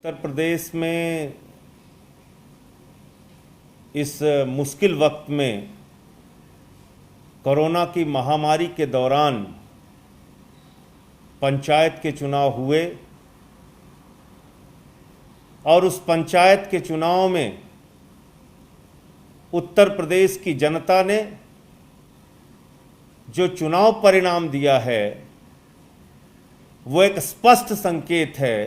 उत्तर प्रदेश में इस मुश्किल वक्त में कोरोना की महामारी के दौरान पंचायत के चुनाव हुए और उस पंचायत के चुनाव में उत्तर प्रदेश की जनता ने जो चुनाव परिणाम दिया है वो एक स्पष्ट संकेत है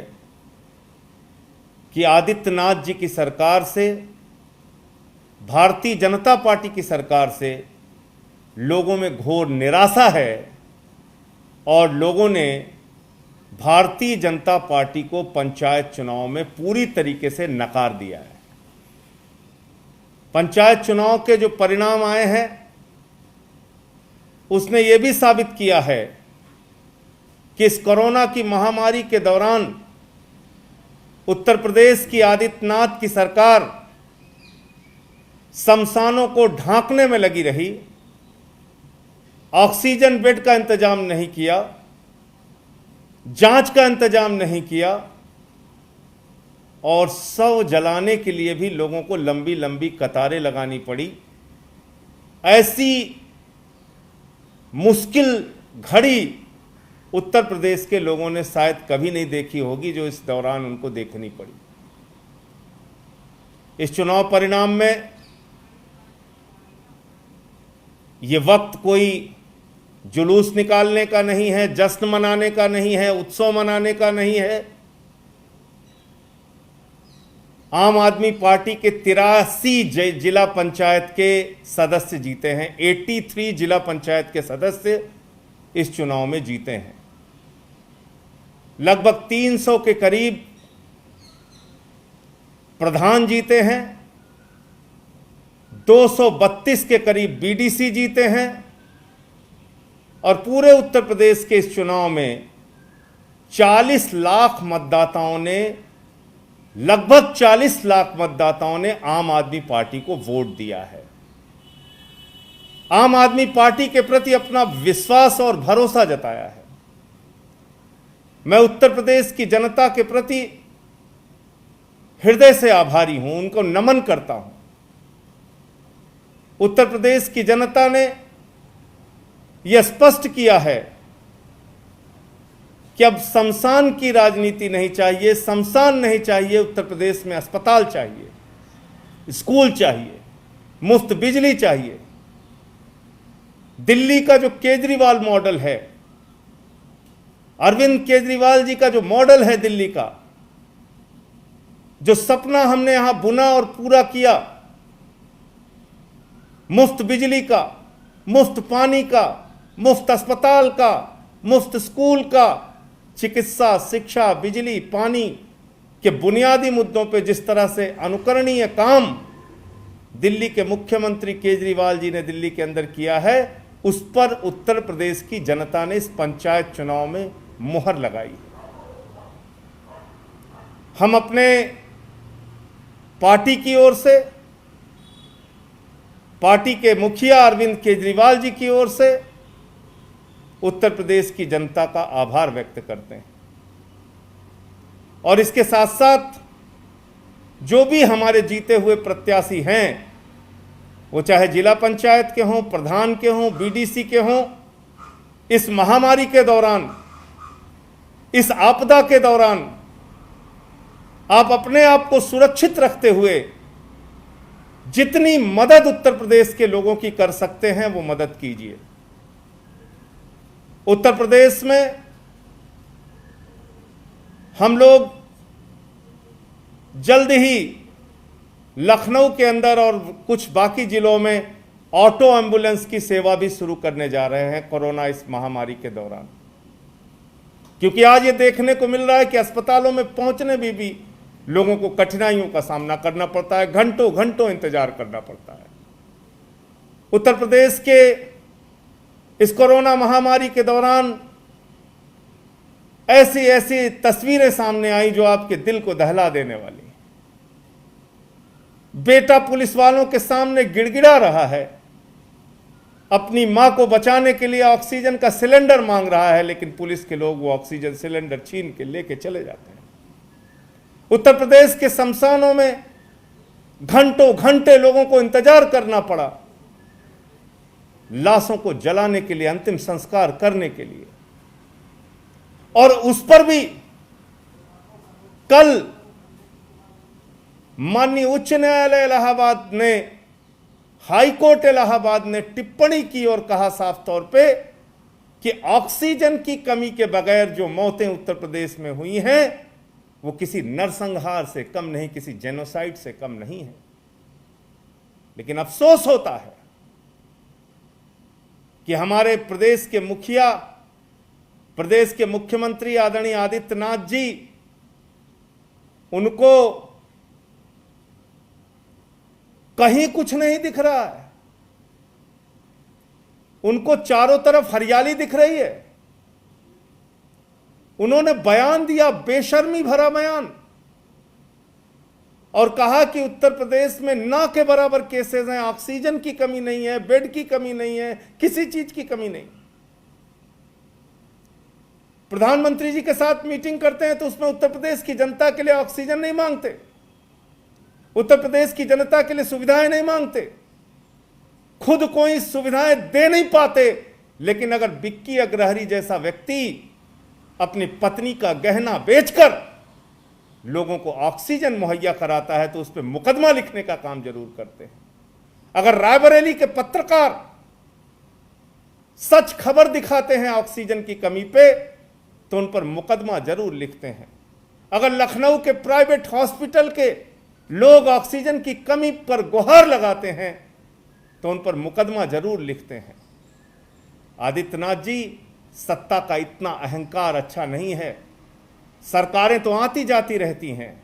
कि आदित्यनाथ जी की सरकार से, भारतीय जनता पार्टी की सरकार से लोगों में घोर निराशा है और लोगों ने भारतीय जनता पार्टी को पंचायत चुनाव में पूरी तरीके से नकार दिया है। पंचायत चुनाव के जो परिणाम आए हैं उसने ये भी साबित किया है कि इस कोरोना की महामारी के दौरान उत्तर प्रदेश की आदित्यनाथ की सरकार शमशानों को ढांकने में लगी रही, ऑक्सीजन बेड का इंतजाम नहीं किया, जांच का इंतजाम नहीं किया और शव जलाने के लिए भी लोगों को लंबी लंबी कतारें लगानी पड़ी। ऐसी मुश्किल घड़ी उत्तर प्रदेश के लोगों ने शायद कभी नहीं देखी होगी जो इस दौरान उनको देखनी पड़ी। इस चुनाव परिणाम में ये वक्त कोई जुलूस निकालने का नहीं है, जश्न मनाने का नहीं है, उत्सव मनाने का नहीं है। आम आदमी पार्टी के 83 जिला पंचायत के सदस्य जीते हैं, 83 जिला पंचायत के सदस्य इस चुनाव में जीते हैं। लगभग 300 के करीब प्रधान जीते हैं, 232 के करीब बीडीसी जीते हैं और पूरे उत्तर प्रदेश के इस चुनाव में 40 लाख मतदाताओं ने, लगभग 40 लाख मतदाताओं ने आम आदमी पार्टी को वोट दिया है। आम आदमी पार्टी के प्रति अपना विश्वास और भरोसा जताया है। मैं उत्तर प्रदेश की जनता के प्रति हृदय से आभारी हूं, उनको नमन करता हूं। उत्तर प्रदेश की जनता ने यह स्पष्ट किया है कि अब शमशान की राजनीति नहीं चाहिए, शमशान नहीं चाहिए, उत्तर प्रदेश में अस्पताल चाहिए, स्कूल चाहिए, मुफ्त बिजली चाहिए। दिल्ली का जो केजरीवाल मॉडल है, अरविंद केजरीवाल जी का जो मॉडल है दिल्ली का, जो सपना हमने यहां बुना और पूरा किया, मुफ्त बिजली का, मुफ्त पानी का, मुफ्त अस्पताल का, मुफ्त स्कूल का, चिकित्सा, शिक्षा, बिजली, पानी के बुनियादी मुद्दों पे जिस तरह से अनुकरणीय काम दिल्ली के मुख्यमंत्री केजरीवाल जी ने दिल्ली के अंदर किया है, उस पर उत्तर प्रदेश की जनता ने इस पंचायत चुनाव में मुहर लगाई। हम अपने पार्टी की ओर से, पार्टी के मुखिया अरविंद केजरीवाल जी की ओर से उत्तर प्रदेश की जनता का आभार व्यक्त करते हैं और इसके साथ साथ जो भी हमारे जीते हुए प्रत्याशी हैं, वो चाहे जिला पंचायत के हों, प्रधान के हों, बीडीसी के हों, इस महामारी के दौरान, इस आपदा के दौरान आप अपने आप को सुरक्षित रखते हुए जितनी मदद उत्तर प्रदेश के लोगों की कर सकते हैं वो मदद कीजिए। उत्तर प्रदेश में हम लोग जल्द ही लखनऊ के अंदर और कुछ बाकी जिलों में ऑटो एम्बुलेंस की सेवा भी शुरू करने जा रहे हैं कोरोना इस महामारी के दौरान, क्योंकि आज ये देखने को मिल रहा है कि अस्पतालों में पहुंचने भी लोगों को कठिनाइयों का सामना करना पड़ता है, घंटों घंटों इंतजार करना पड़ता है। उत्तर प्रदेश के इस कोरोना महामारी के दौरान ऐसी ऐसी तस्वीरें सामने आई जो आपके दिल को दहला देने वाली। बेटा पुलिस वालों के सामने गिड़गिड़ा रहा है, अपनी मां को बचाने के लिए ऑक्सीजन का सिलेंडर मांग रहा है, लेकिन पुलिस के लोग वो ऑक्सीजन सिलेंडर छीन के लेके चले जाते हैं। उत्तर प्रदेश के शमशानों में घंटों घंटे लोगों को इंतजार करना पड़ा लाशों को जलाने के लिए, अंतिम संस्कार करने के लिए। और उस पर भी कल माननीय उच्च न्यायालय इलाहाबाद ने, हाई कोर्ट इलाहाबाद ने टिप्पणी की और कहा साफ तौर पे कि ऑक्सीजन की कमी के बगैर जो मौतें उत्तर प्रदेश में हुई हैं वो किसी नरसंहार से कम नहीं, किसी जेनोसाइड से कम नहीं है। लेकिन अफसोस होता है कि हमारे प्रदेश के मुखिया, प्रदेश के मुख्यमंत्री आदरणीय आदित्यनाथ जी, उनको कहीं कुछ नहीं दिख रहा है। उनको चारों तरफ हरियाली दिख रही है। उन्होंने बयान दिया, बेशर्मी भरा बयान, और कहा कि उत्तर प्रदेश में ना के बराबर केसेस हैं, ऑक्सीजन की कमी नहीं है, बेड की कमी नहीं है, किसी चीज की कमी नहीं। प्रधानमंत्री जी के साथ मीटिंग करते हैं तो उसमें उत्तर प्रदेश की जनता के लिए ऑक्सीजन नहीं मांगते, उत्तर प्रदेश की जनता के लिए सुविधाएं नहीं मांगते, खुद कोई सुविधाएं दे नहीं पाते। लेकिन अगर बिक्की अग्रहरी जैसा व्यक्ति अपनी पत्नी का गहना बेचकर लोगों को ऑक्सीजन मुहैया कराता है तो उस पर मुकदमा लिखने का काम जरूर करते हैं। अगर रायबरेली के पत्रकार सच खबर दिखाते हैं ऑक्सीजन की कमी पे तो उन पर मुकदमा जरूर लिखते हैं। अगर लखनऊ के प्राइवेट हॉस्पिटल के लोग ऑक्सीजन की कमी पर गुहार लगाते हैं तो उन पर मुकदमा जरूर लिखते हैं। आदित्यनाथ जी, सत्ता का इतना अहंकार अच्छा नहीं है। सरकारें तो आती जाती रहती हैं,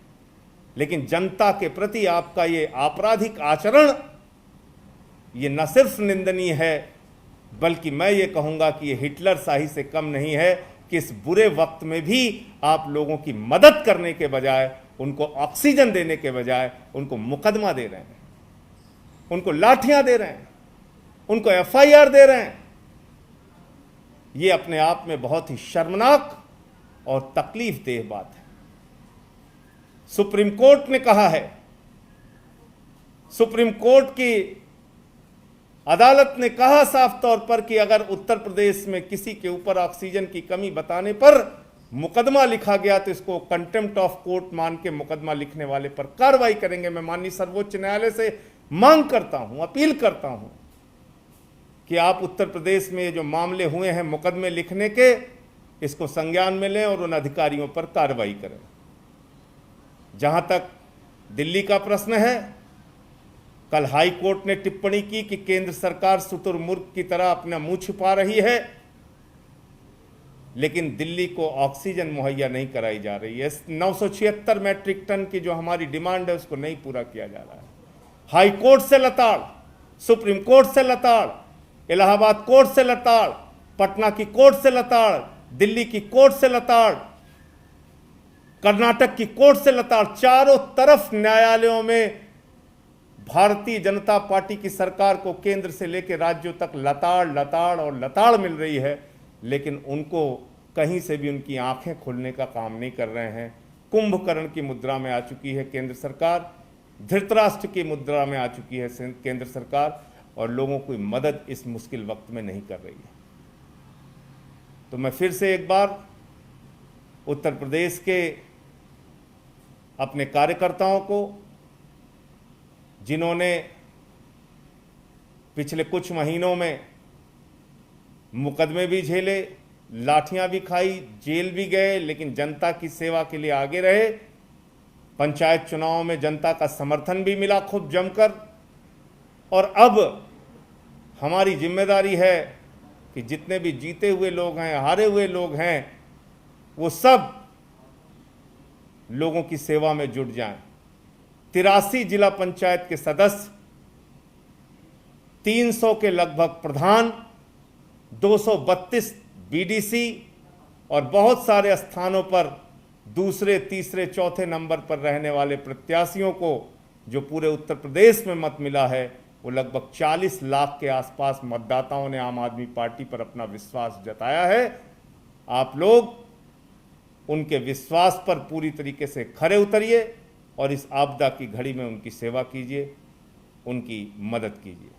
लेकिन जनता के प्रति आपका ये आपराधिक आचरण, ये न सिर्फ निंदनीय है, बल्कि मैं ये कहूंगा कि ये हिटलर शाही से कम नहीं है कि इस बुरे वक्त में भी आप लोगों की मदद करने के बजाय, उनको ऑक्सीजन देने के बजाय उनको मुकदमा दे रहे हैं, उनको लाठियां दे रहे हैं, उनको एफआईआर दे रहे हैं। ये अपने आप में बहुत ही शर्मनाक और तकलीफदेह बात है। सुप्रीम कोर्ट ने कहा है, सुप्रीम कोर्ट की अदालत ने कहा साफ तौर पर कि अगर उत्तर प्रदेश में किसी के ऊपर ऑक्सीजन की कमी बताने पर मुकदमा लिखा गया तो इसको कंटेम्प्ट ऑफ कोर्ट मान के मुकदमा लिखने वाले पर कार्रवाई करेंगे। मैं माननीय सर्वोच्च न्यायालय से मांग करता हूं, अपील करता हूं कि आप उत्तर प्रदेश में जो मामले हुए हैं मुकदमे लिखने के, इसको संज्ञान में लें और उन अधिकारियों पर कार्रवाई करें। जहां तक दिल्ली का प्रश्न है, कल हाई कोर्ट ने टिप्पणी की कि केंद्र सरकार शुतुरमुर्ग की तरह अपना मुंह छिपा रही है, लेकिन दिल्ली को ऑक्सीजन मुहैया नहीं कराई जा रही है। 976 मैट्रिक टन की जो हमारी डिमांड है उसको नहीं पूरा किया जा रहा है। हाई कोर्ट से लताड़, सुप्रीम कोर्ट से लताड़, इलाहाबाद कोर्ट से लताड़, पटना की कोर्ट से लताड़, दिल्ली की कोर्ट से लताड़, कर्नाटक की कोर्ट से लताड़, चारों तरफ न्यायालयों में भारतीय जनता पार्टी की सरकार को केंद्र से लेकर राज्यों तक लताड़ लताड़ और लताड़ मिल रही है, लेकिन उनको कहीं से भी उनकी आंखें खोलने का काम नहीं कर रहे हैं। कुंभकर्ण की मुद्रा में आ चुकी है केंद्र सरकार, धृतराष्ट्र की मुद्रा में आ चुकी है केंद्र सरकार, और लोगों की मदद इस मुश्किल वक्त में नहीं कर रही है। तो मैं फिर से एक बार उत्तर प्रदेश के अपने कार्यकर्ताओं को, जिन्होंने पिछले कुछ महीनों में मुकदमे भी झेले, लाठियां भी खाई, जेल भी गए, लेकिन जनता की सेवा के लिए आगे रहे, पंचायत चुनाव में जनता का समर्थन भी मिला खूब जमकर, और अब हमारी जिम्मेदारी है कि जितने भी जीते हुए लोग हैं, हारे हुए लोग हैं, वो सब लोगों की सेवा में जुट जाएं। 83 जिला पंचायत के सदस्य, 300 के लगभग प्रधान, 232 बीडीसी और बहुत सारे स्थानों पर दूसरे, तीसरे, चौथे नंबर पर रहने वाले प्रत्याशियों को जो पूरे उत्तर प्रदेश में मत मिला है, वो लगभग 40 लाख के आसपास मतदाताओं ने आम आदमी पार्टी पर अपना विश्वास जताया है। आप लोग उनके विश्वास पर पूरी तरीके से खरे उतरिए और इस आपदा की घड़ी में उनकी सेवा कीजिए, उनकी मदद कीजिए।